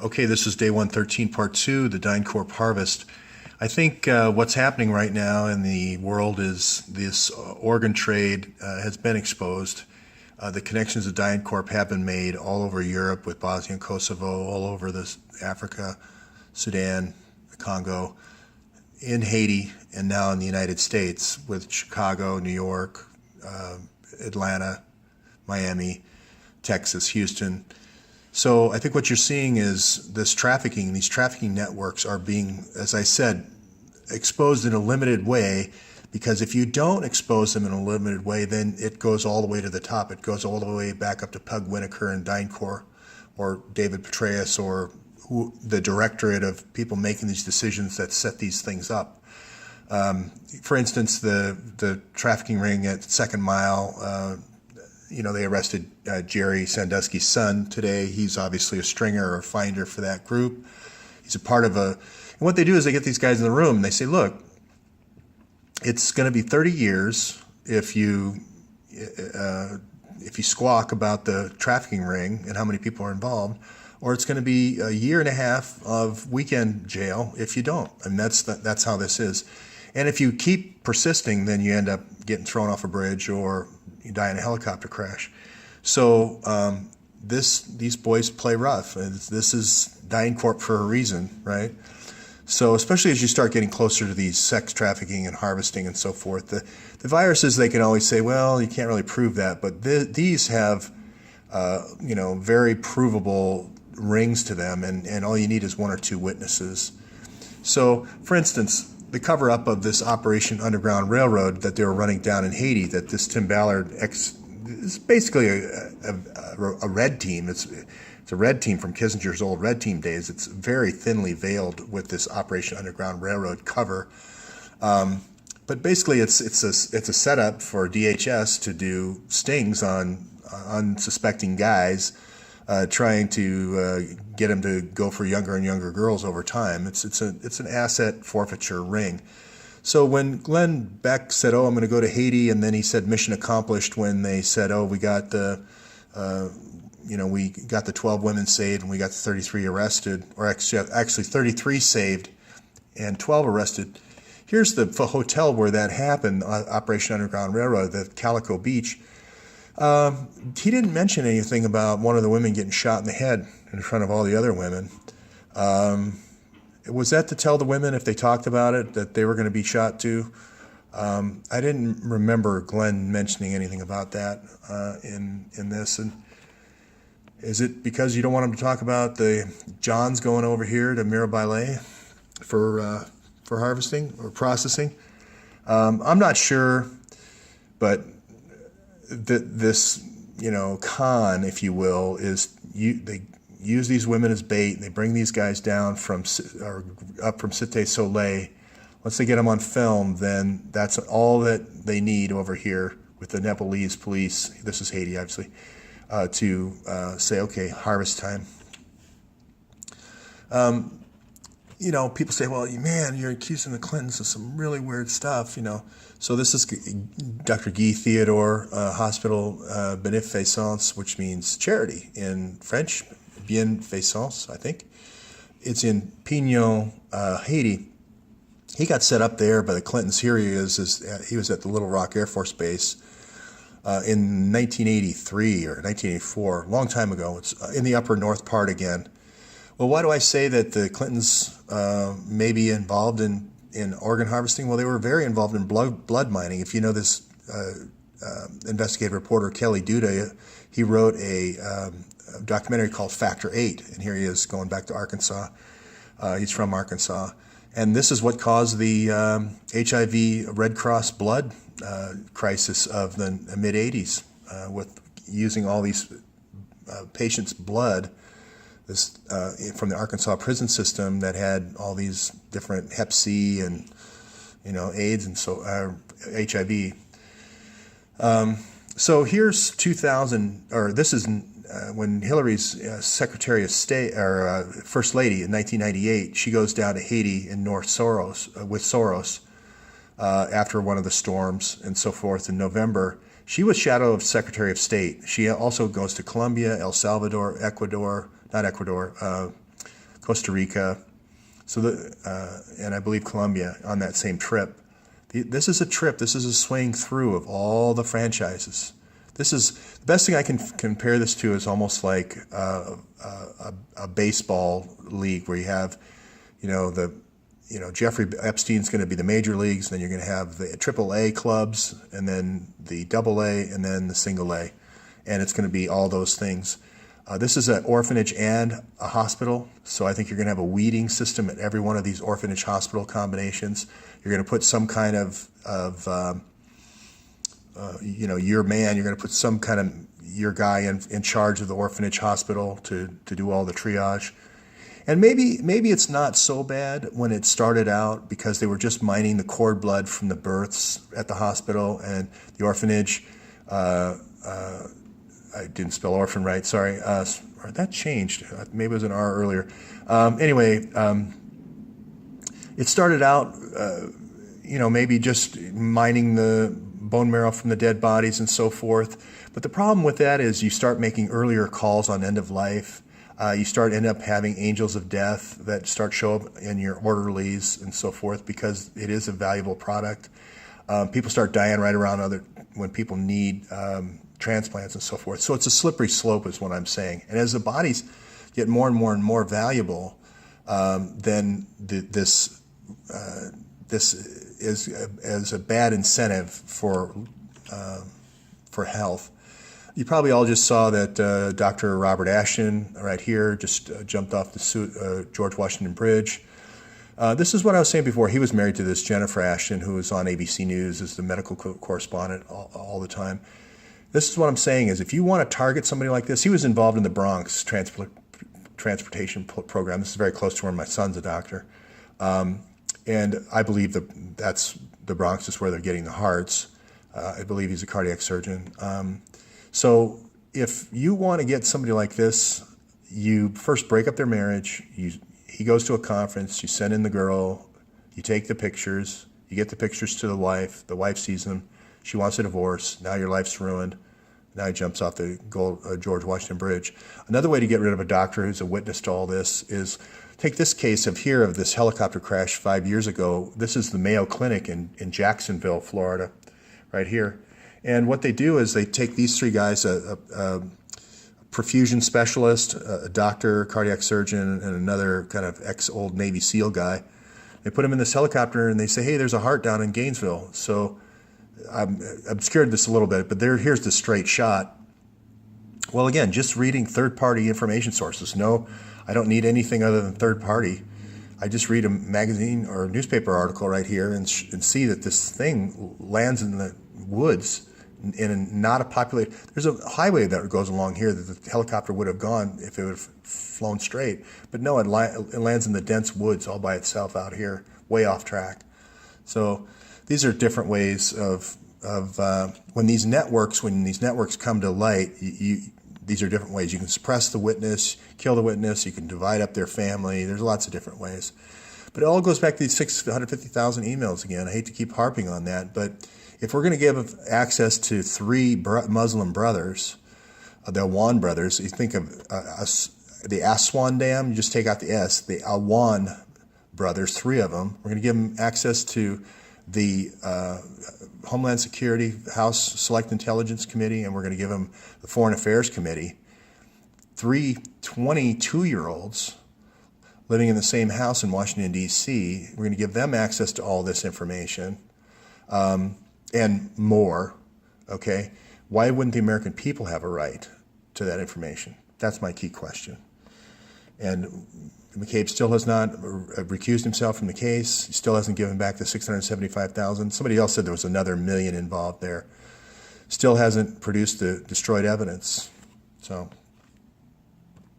Okay, this is day 113, part two, the DynCorp harvest. I think what's happening right now in the world is this organ trade has been exposed. The connections of DynCorp have been made all over Europe with Bosnia and Kosovo, all over Africa, Sudan, Congo, in Haiti, and now in the United States with Chicago, New York, Atlanta, Miami, Texas, Houston. So I think what you're seeing is this trafficking, these trafficking networks are being, as I said, exposed in a limited way, because if you don't expose them in a limited way, then it goes all the way to the top. It goes all the way back up to Pug Winokur and DynCorp, or David Petraeus, or the directorate of people making these decisions that set these things up. For instance, the trafficking ring at Second Mile, they arrested Jerry Sandusky's son today. He's obviously a stringer or finder for that group. He's a part of and what they do is they get these guys in the room and they say, look, it's going to be 30 years if you squawk about the trafficking ring and how many people are involved, or it's going to be a year and a half of weekend jail if you don't. And that's how this is. And if you keep persisting, then you end up getting thrown off a bridge or you die in a helicopter crash. So these boys play rough. This is DynCorp for a reason, right? So especially as you start getting closer to these sex trafficking and harvesting and so forth, the viruses, they can always say, well, you can't really prove that, but these have very provable rings to them, and all you need is one or two witnesses. So, for instance, the cover-up of this Operation Underground Railroad that they were running down in Haiti, that this Tim Ballard is basically a red team. It's a red team from Kissinger's old red team days. It's very thinly veiled with this Operation Underground Railroad cover. But basically, it's a setup for DHS to do stings on unsuspecting guys, trying to get them to go for younger and younger girls over time. It's an asset forfeiture ring. So when Glenn Beck said, "Oh, I'm going to go to Haiti," and then he said, "Mission accomplished," when they said, "Oh, we got the 12 women saved and we got the 33 arrested," or actually 33 saved and 12 arrested. Here's the hotel where that happened, Operation Underground Railroad, the Calico Beach. He didn't mention anything about one of the women getting shot in the head in front of all the other women. Was that to tell the women, if they talked about it, that they were going to be shot too? I didn't remember Glenn mentioning anything about that in this. And is it because you don't want him to talk about the Johns going over here to Mirabalais for harvesting or processing? I'm not sure, but this con, if you will, is they use these women as bait. They bring these guys down up from Cité Soleil. Once they get them on film, then that's all that they need over here with the Nepalese police. This is Haiti, obviously, to say, okay, harvest time. People say, well, man, you're accusing the Clintons of some really weird stuff, So this is Dr. Guy Theodore Hospital Beneficence, which means charity in French, Bienfaisance, I think. It's in Pignon, Haiti. He got set up there by the Clintons. Here he is. He was at the Little Rock Air Force Base in 1983 or 1984, a long time ago. It's in the upper north part again. Well, why do I say that the Clintons may be involved in organ harvesting? Well, they were very involved in blood mining. If you know this investigative reporter, Kelly Duda, he wrote a documentary called Factor 8, and here he is going back to Arkansas. He's from Arkansas. And this is what caused the HIV Red Cross blood crisis of the mid-'80s, with using all these patients' blood from the Arkansas prison system that had all these different Hep C and AIDS and HIV. So here's 2000, or this is when Hillary's Secretary of State or First Lady in 1998. She goes down to Haiti in with Soros after one of the storms and so forth in November. She was shadow of Secretary of State. She also goes to Colombia, El Salvador, Ecuador, not Ecuador, Costa Rica, and I believe Colombia on that same trip. This is a trip. This is a swing through of all the franchises. This is the best thing I can compare this to is almost like a baseball league where you have, Jeffrey Epstein's going to be the major leagues, and then you're going to have the AAA clubs, and then the AA, and then the single A, and it's going to be all those things. This is an orphanage and a hospital, so I think you're going to have a weeding system at every one of these orphanage hospital combinations. You're going to put some kind of your man, you're going to put some kind of your guy in charge of the orphanage hospital to do all the triage. And maybe it's not so bad when it started out because they were just mining the cord blood from the births at the hospital and the orphanage. I didn't spell orphan right, sorry. That changed. Maybe it was an R earlier. It started out, maybe just mining the bone marrow from the dead bodies and so forth. But the problem with that is you start making earlier calls on end of life. You end up having angels of death that show up in your orderlies and so forth because it is a valuable product. People start dying right around when people need transplants and so forth. So it's a slippery slope is what I'm saying. And as the bodies get more and more and more valuable, then this is a bad incentive for health. You probably all just saw that Dr. Robert Ashton right here just jumped off the George Washington Bridge. This is what I was saying before. He was married to this Jennifer Ashton, who was on ABC News as the medical correspondent all the time. This is what I'm saying is if you want to target somebody like this, he was involved in the Bronx transportation program. This is very close to where my son's a doctor. And I believe that's the Bronx is where they're getting the hearts. I believe he's a cardiac surgeon. So if you want to get somebody like this, you first break up their marriage. He goes to a conference. You send in the girl. You take the pictures. You get the pictures to the wife. The wife sees them. She wants a divorce. Now your life's ruined. Now he jumps off the George Washington Bridge. Another way to get rid of a doctor who's a witness to all this is take this case of this helicopter crash 5 years ago. This is the Mayo Clinic in Jacksonville, Florida, right here. And what they do is they take these three guys, a perfusion specialist, a doctor, cardiac surgeon, and another kind of ex-old Navy SEAL guy. They put them in this helicopter and they say, hey, there's a heart down in Gainesville. So I'm obscured this a little bit, but here's the straight shot. Well, again, just reading third-party information sources. No, I don't need anything other than third-party. I just read a magazine or a newspaper article right here and see that this thing lands in the woods in not a populated. There's a highway that goes along here that the helicopter would have gone if it would have flown straight. But no, it lands in the dense woods all by itself out here, way off track. So these are different ways of when these networks come to light. These are different ways. You can suppress the witness, kill the witness. You can divide up their family. There's lots of different ways. But it all goes back to these 650,000 emails again. I hate to keep harping on that, but if we're going to give access to three Muslim brothers, the Awan brothers, you think of the Aswan Dam, you just take out the S, the Awan brothers, three of them. We're going to give them access to the Homeland Security House Select Intelligence Committee, and we're going to give them the Foreign Affairs Committee. Three 22-year-olds living in the same house in Washington, D.C., we're going to give them access to all this information. And more, okay? Why wouldn't the American people have a right to that information? That's my key question. And McCabe still has not recused himself from the case. He still hasn't given back the $675,000. Somebody else said there was another $1 million involved there. Still hasn't produced the destroyed evidence. So